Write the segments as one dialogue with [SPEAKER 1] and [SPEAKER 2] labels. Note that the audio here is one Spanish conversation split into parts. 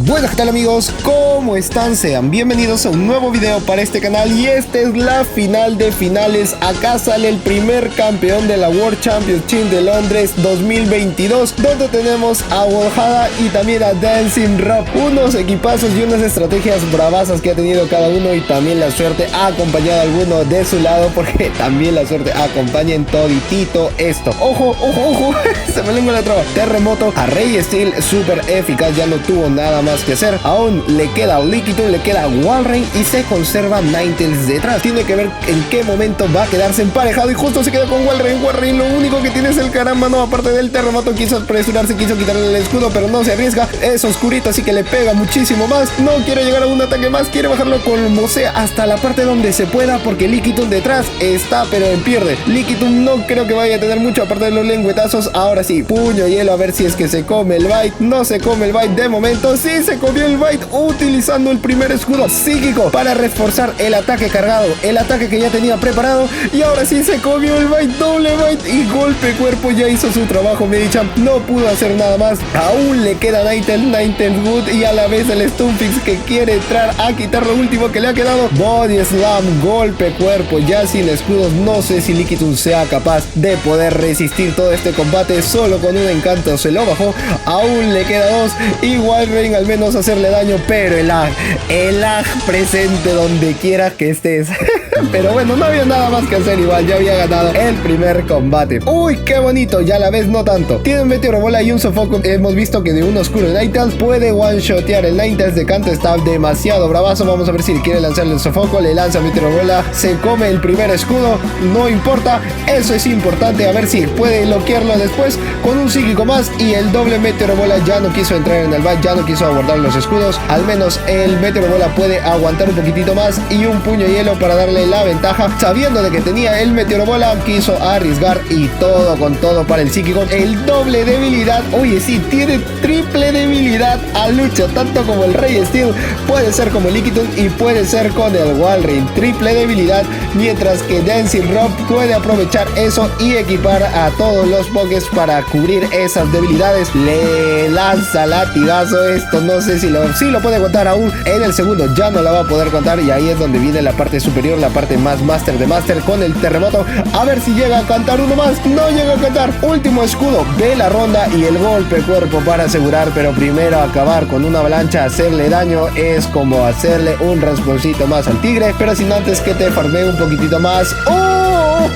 [SPEAKER 1] Buenas, ¿qué tal amigos? ¿Cómo están? Sean bienvenidos a un nuevo video para este canal y esta es la final de finales. Acá sale el primer campeón de la World Championship de Londres 2022, donde tenemos a Walhalla y también a Dancing Rob. Unos equipazos y unas estrategias bravasas que ha tenido cada uno, y también la suerte ha acompañado a alguno de su lado, porque también la suerte acompaña en toditito esto. Ojo, ojo, ojo, se me lengua la traba. Terremoto a Ray Steel, súper eficaz, ya no tuvo nada más que hacer. Aún le queda Lickitung, le queda Walrein y se conserva Ninetales detrás. Tiene que ver en qué momento va a quedarse emparejado y justo se queda con Walrein. Walrein lo único que tiene es el caramba, no, aparte del terremoto. Quiso apresurarse, quiso quitarle el escudo, pero no se arriesga. Es oscurito, así que le pega muchísimo más. No quiere llegar a un ataque más, quiere bajarlo como sea hasta la parte donde se pueda, porque Lickitung detrás está, pero en pierde. Lickitung no creo que vaya a tener mucho, aparte de los lengüetazos. Ahora sí, puño hielo, a ver si es que se come el bite. No se come el bite de momento. Sí se comió el bite, utilizando el primer escudo psíquico para reforzar el ataque cargado, el ataque que ya tenía preparado. Y ahora sí se comió el bite, doble bite y golpe cuerpo. Ya hizo su trabajo Medicham, no pudo hacer nada más. Aún le queda Ninetales Good y a la vez el Stunfix, que quiere entrar a quitar lo último que le ha quedado. Body Slam, golpe cuerpo, ya sin escudos. No sé si Lickitung sea capaz de poder resistir todo este combate. Solo con un encanto se lo bajó. Aún le queda dos. Igual Rain al menos hacerle daño, pero el lag presente donde quiera que estés. Pero bueno, no había nada más que hacer, igual ya había ganado el primer combate. Uy, qué bonito, ya a la vez no tanto. Tiene un Meteoro Bola y un Sofoco. Hemos visto que de un oscuro Ninetales puede one-shotear. El Ninetales de canto está demasiado bravazo. Vamos a ver si quiere lanzarle el Sofoco. Le lanza Meteoro Bola, se come el primer escudo. No importa, eso es importante. A ver si puede bloquearlo después con un psíquico más. Y el doble Meteoro Bola ya no quiso entrar en el bite, ya no quiso aguardar los escudos. Al menos el Meteoro Bola puede aguantar un poquitito más. Y un puño hielo para darle la ventaja. Sabiendo de que tenía el Meteoro Bola, quiso arriesgar y todo con todo para el psíquico. El doble debilidad. Oye, sí, tiene triple debilidad a lucha, tanto como el Ray Steel, puede ser como Lickitung y puede ser con el Walrein. Triple debilidad, mientras que Dancing Rob puede aprovechar eso y equipar a todos los pokés para cubrir esas debilidades. Le lanza latigazo. Esto no sé si lo puede contar aún. En el segundo ya no la va a poder contar, y ahí es donde viene la parte superior, la parte más master de master, con el terremoto. A ver si llega a cantar uno más. No llega a cantar. Último escudo de la ronda y el golpe cuerpo para asegurar, pero primero acabar con una avalancha, hacerle daño, es como hacerle un rasponcito más al tigre, pero sin antes que te farmee un poquitito más. ¡Oh!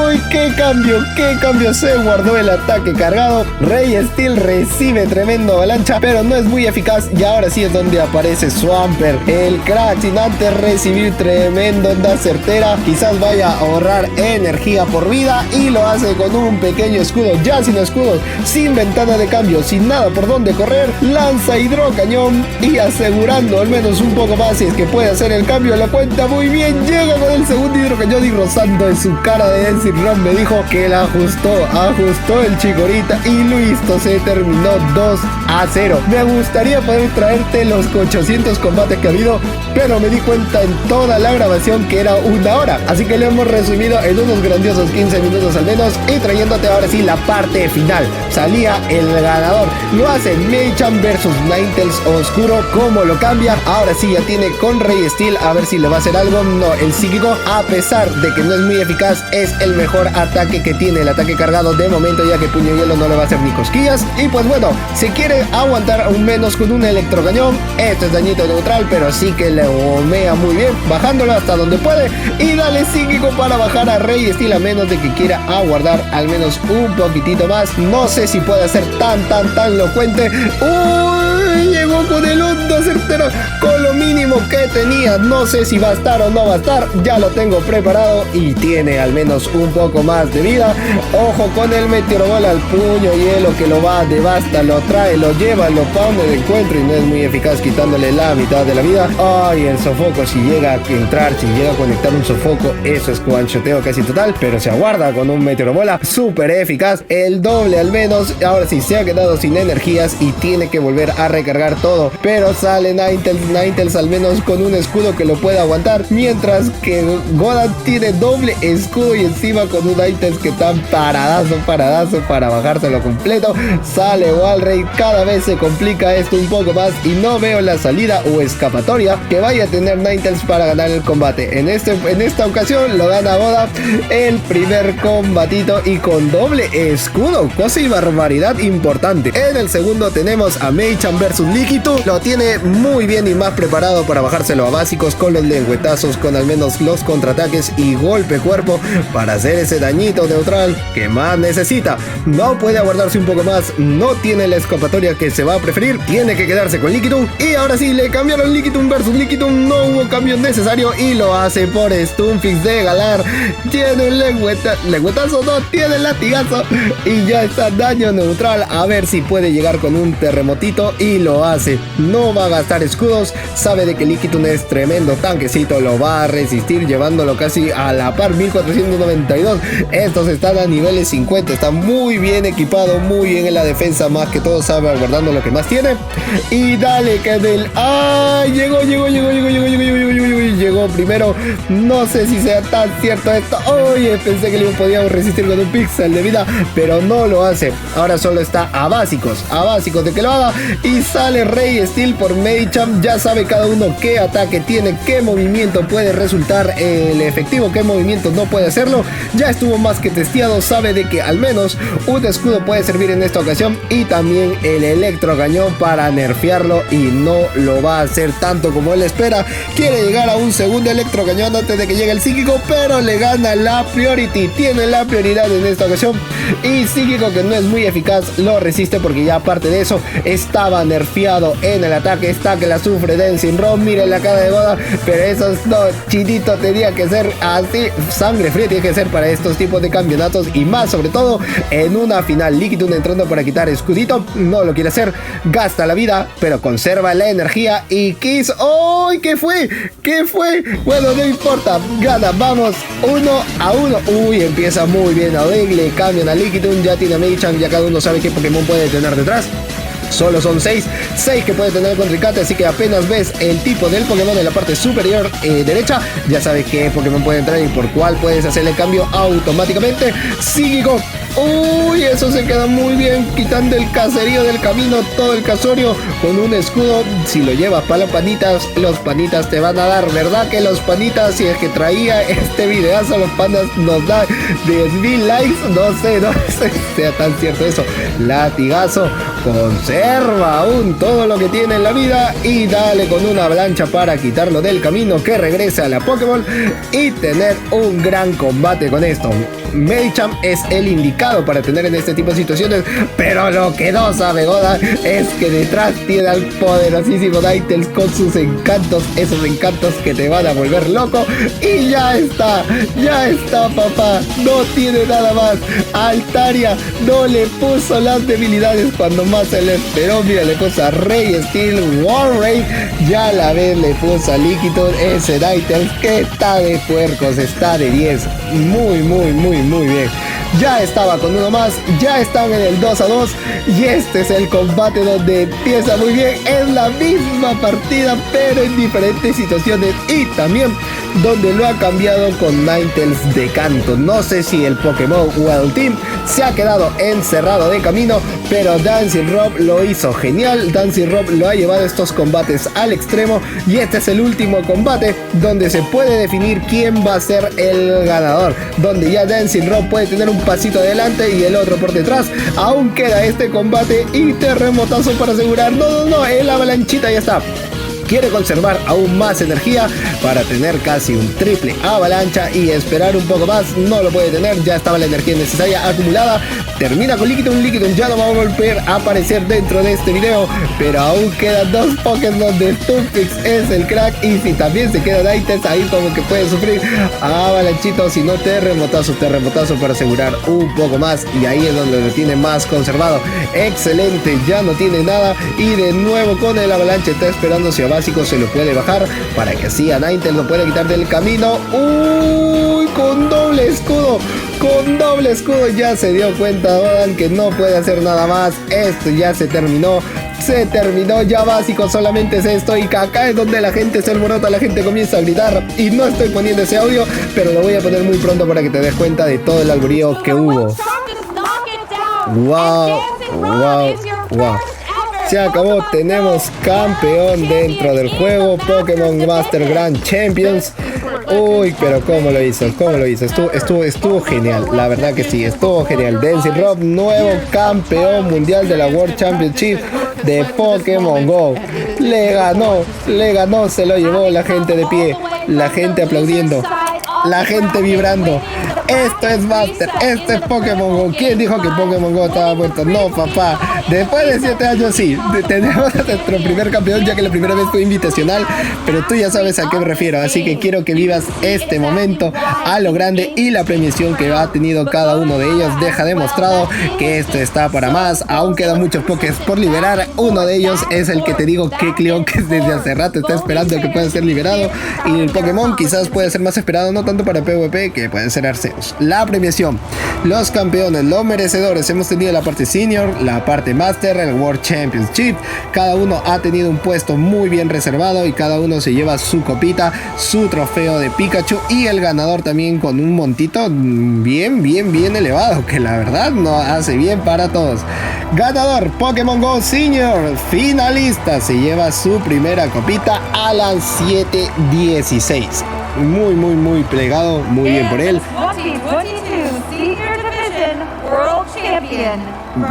[SPEAKER 1] ¡Uy! ¡Qué cambio! Se guardó el ataque cargado. Ray Steel recibe tremendo avalancha, pero no es muy eficaz, y ahora sí es donde aparece Swampert, el crack, sin antes recibir tremendo onda certera. Quizás vaya a ahorrar energía por vida, y lo hace con un pequeño escudo, ya sin escudos, sin ventana de cambio, sin nada por donde correr. Lanza hidrocañón y asegurando al menos un poco más, si es que puede hacer el cambio. Lo cuenta muy bien, llega con el segundo hidrocañón y rozando en su cara de Dancing Rob me dijo que la ajustó el chicorita, y listo, se terminó 2-0. Me gustaría poder traerte los 800 combates que ha habido, pero me di cuenta en toda la grabación que era una hora, así que lo hemos resumido en unos grandiosos 15 minutos al menos, y trayéndote ahora sí la parte final. Salía el ganador, lo hace Medicham versus Ninetales oscuro. ¿Cómo lo cambia? Ahora sí ya tiene con Ray Steel, a ver si le va a hacer algo. No, el psíquico, a pesar de que no es muy eficaz, es el mejor ataque que tiene, el ataque cargado de momento, ya que puño hielo no le va a hacer ni cosquillas. Y pues bueno, si quiere aguantar aún menos con un electrocañón, esto es dañito neutral, pero sí que le omea muy bien, bajándolo hasta donde puede, y dale psíquico para bajar a Ray Steel, a menos de que quiera aguardar al menos un poquitito más. No sé si puede ser tan elocuente. ¡Uy! Llegó con el onda certero, con lo mínimo que tenía. No sé si va a estar o no va a estar, ya lo tengo preparado y tiene al menos un poco más de vida. Ojo con el Meteoro Bola, al puño hielo que lo va, devasta, lo trae, lo lleva, lo pone de encuentro y no es muy eficaz, quitándole la mitad de la vida. Ay, el sofoco, si llega a entrar, si llega a conectar un sofoco, eso es one-shoteo casi total, pero se aguarda con un Meteoro Bola súper eficaz, el doble al menos. Ahora sí se ha quedado sin energías y tiene que volver a recargar todo todo. Pero sale Ninetales al menos con un escudo que lo puede aguantar, mientras que Gohan tiene doble escudo y encima con un Ninetales que está paradazo para bajárselo completo. Sale Walrein, cada vez se complica esto un poco más y no veo la salida o escapatoria que vaya a tener Ninetales para ganar el combate. En esta ocasión lo gana Gohan el primer combatito y con doble escudo, cosa y barbaridad importante. En el segundo tenemos a Mei-chan versus Liquitu. Lo tiene muy bien y más preparado para bajárselo a básicos con los lengüetazos, con al menos los contraataques y golpe cuerpo para hacer ese dañito neutral que más necesita. No puede aguardarse un poco más, no tiene la escapatoria que se va a preferir, tiene que quedarse con Liquitu. Y ahora sí, le cambiaron Liquitu versus Liquitu, no hubo cambio necesario y lo hace por Stunfix de Galar. Tiene un lengüetazo, no tiene latigazo y ya está daño neutral. A ver si puede llegar con un terremotito y lo hace. No va a gastar escudos, sabe de que Liquitu es tremendo tanquecito, lo va a resistir llevándolo casi a la par 1492. Estos están a niveles 50, está muy bien equipado, muy bien en la defensa, más que todo sabe guardando lo que más tiene. Y dale que del... ¡Ay! Llegó primero, no sé si sea tan cierto esto. Oye, pensé que le podíamos resistir con un pixel de vida, pero no lo hace. Ahora solo está a básicos de que lo haga. Y sale Rey Steel por Mei-chan. Ya sabe cada uno qué ataque tiene, qué movimiento puede resultar el efectivo, qué movimiento no puede hacerlo. Ya estuvo más que testeado, sabe de que al menos un escudo puede servir en esta ocasión y también el electro cañón para nerfearlo, y no lo va a hacer tanto como él espera. Quiere llegar a un segundo electro cañón antes de que llegue el psíquico, pero le gana la priority, tiene la prioridad en esta ocasión. Y psíquico, que no es muy eficaz, lo resiste porque ya aparte de eso estaba nerfeado en el ataque. Está que la sufre Dancing Rob, miren la cara de Gohan, pero eso no, chinito, tenía que ser así, sangre fría tiene que ser para estos tipos de campeonatos, y más sobre todo en una final. Liquitu entrando para quitar escudito, no lo quiere hacer, gasta la vida pero conserva la energía. Y Kiss, ¡oh! ¿Qué fue? Bueno, no importa, gana, vamos 1-1. Uy, empieza muy bien a Big, le cambian a Liquitu, ya tiene a Mei-chan, ya cada uno sabe qué Pokémon puede tener detrás. Solo son 6 que puede tener el contrincante, así que apenas ves el tipo del Pokémon en la parte superior derecha, ya sabes qué Pokémon puede entrar y por cuál puedes hacerle el cambio automáticamente. Psíquico, uy, eso se queda muy bien, quitando el caserío del camino, todo el casorio con un escudo. Si lo llevas para los panitas te van a dar, ¿verdad? Que los panitas, si es que traía este videazo, los pandas nos dan 10.000 likes, no sé si sea tan cierto eso. Latigazo, conserva aún todo lo que tiene en la vida y dale con una avalancha para quitarlo del camino, que regrese a la Pokémon y tener un gran combate con esto. Mei-chan es el indicado para tener en este tipo de situaciones, pero lo que no sabe Gohan es que detrás tiene al poderosísimo Ninetales con sus encantos, esos encantos que te van a volver loco. Y ya está papá, no tiene nada más. Altaria no le puso las debilidades cuando más se le esperó. Mira, le puso a Rey Steel, Walrein, ya la vez le puso a Liquitu, ese Ninetales que está de puercos, está de 10, muy bien. Ya estaba con uno más, ya están en el 2-2 y este es el combate donde empieza muy bien. Es la misma partida pero en diferentes situaciones, y también donde lo ha cambiado con Ninetales de canto. No sé si el Pokémon o el Team se ha quedado encerrado de camino, pero Dancing Rob lo hizo genial. Dancing Rob lo ha llevado estos combates al extremo y este es el último combate donde se puede definir quién va a ser el ganador, donde ya Dancing Rob puede tener un pasito adelante y el otro por detrás. Aún queda este combate y terremotazo para asegurar. No, el avalanchita ya está. Quiere conservar aún más energía para tener casi un triple avalancha y esperar un poco más. No lo puede tener, ya estaba la energía necesaria acumulada. Termina con Liquidu ya no va a volver a aparecer dentro de este video, pero aún quedan 2 Pokémon de Stunfix, es el crack. Y si también se queda Ninetales, ahí como que puede sufrir avalanchito, si no terremotazo para asegurar un poco más, y ahí es donde lo tiene más conservado. Excelente, ya no tiene nada y de nuevo con el avalancha está esperando si a básico se lo puede bajar para que así a Ninetales lo puede quitar del camino. Uy, con doble escudo ya se dio cuenta Gohan que no puede hacer nada más. Esto ya se terminó. Se terminó ya básico, solamente es esto. Y acá es donde la gente se alborota, la gente comienza a gritar. Y no estoy poniendo ese audio, pero lo voy a poner muy pronto para que te des cuenta de todo el alboroto que hubo. Wow, wow, wow. Se acabó, tenemos campeón dentro del juego, Pokémon Master Grand Champions. Uy, pero cómo lo hizo, estuvo genial, la verdad que sí, estuvo genial. Dancing Rob, nuevo campeón mundial de la World Championship de Pokémon Go. Le ganó, se lo llevó la gente de pie, la gente aplaudiendo, la gente vibrando. Esto es Master, esto es Pokémon Go. ¿Quién dijo que Pokémon Go estaba muerto? No, papá. Después de 7 años sí, tenemos a nuestro primer campeón, ya que la primera vez fue invitacional, pero tú ya sabes a qué me refiero, así que quiero que vivas este momento a lo grande y la premiación que ha tenido cada uno de ellos deja demostrado que esto está para más. Aún quedan muchos Pokés por liberar. Uno de ellos es el que te digo que Cleon, que desde hace rato está esperando que pueda ser liberado, y el Pokémon quizás puede ser más esperado, no tanto para PvP, que puede ser Arceus. La premiación, los campeones, los merecedores. Hemos tenido la parte Senior, la parte Master, el World Championship. Cada uno ha tenido un puesto muy bien reservado y cada uno se lleva su copita, su trofeo de Pikachu, y el ganador también con un montito bien elevado, que la verdad no hace bien para todos. Ganador Pokémon Go Senior, finalista, se lleva su primera copita, Alan 716. Muy plegado, muy bien por él.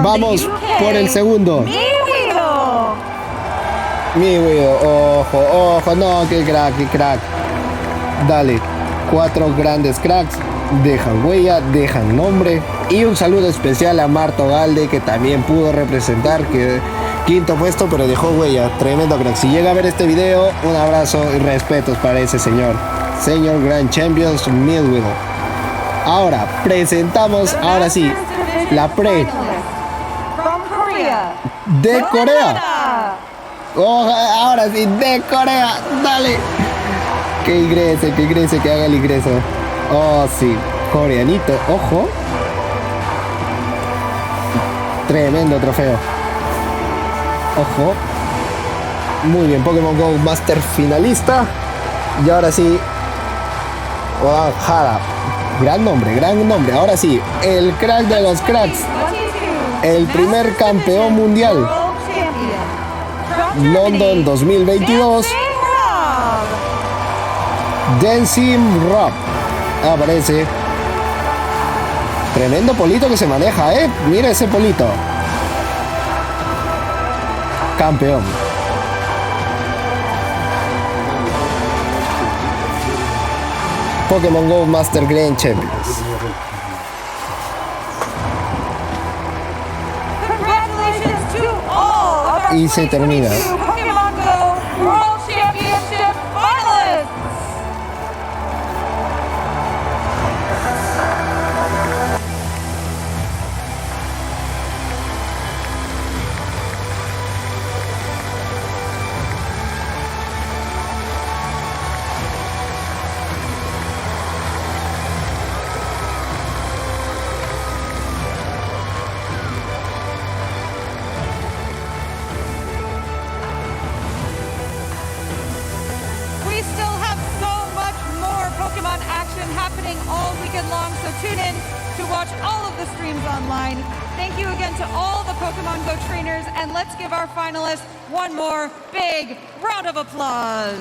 [SPEAKER 1] Vamos por el segundo. Miweo, ojo, no, qué crack. Dale, 4 grandes cracks, dejan huella, dejan nombre. Y un saludo especial a Marto Galde, que también pudo representar, que quinto puesto, pero dejó huella. Tremendo crack. Si llega a ver este video, un abrazo y respetos para ese señor Grand Champions Miweo. Ahora presentamos, ahora sí, la pre de Corea. Oh, ahora sí, de Corea, dale. Que ingrese, que haga el ingreso. Oh, sí, coreanito, ojo. Tremendo trofeo. Ojo. Muy bien, Pokémon Go Master finalista. Y ahora sí, Hara. Gran nombre. Ahora sí, el crack de los cracks. El primer campeón mundial. London 2022. Dancing Rob. Aparece. Tremendo polito que se maneja, Mira ese polito. Campeón. Pokémon Go Master Grand Champions. Y se termina.
[SPEAKER 2] Pokémon Go World Championship finalists. We still have so much more Pokemon action happening all weekend long, so tune in to watch all of the streams online. Thank you again to all the Pokemon Go trainers, and let's give our finalists one more big round of applause.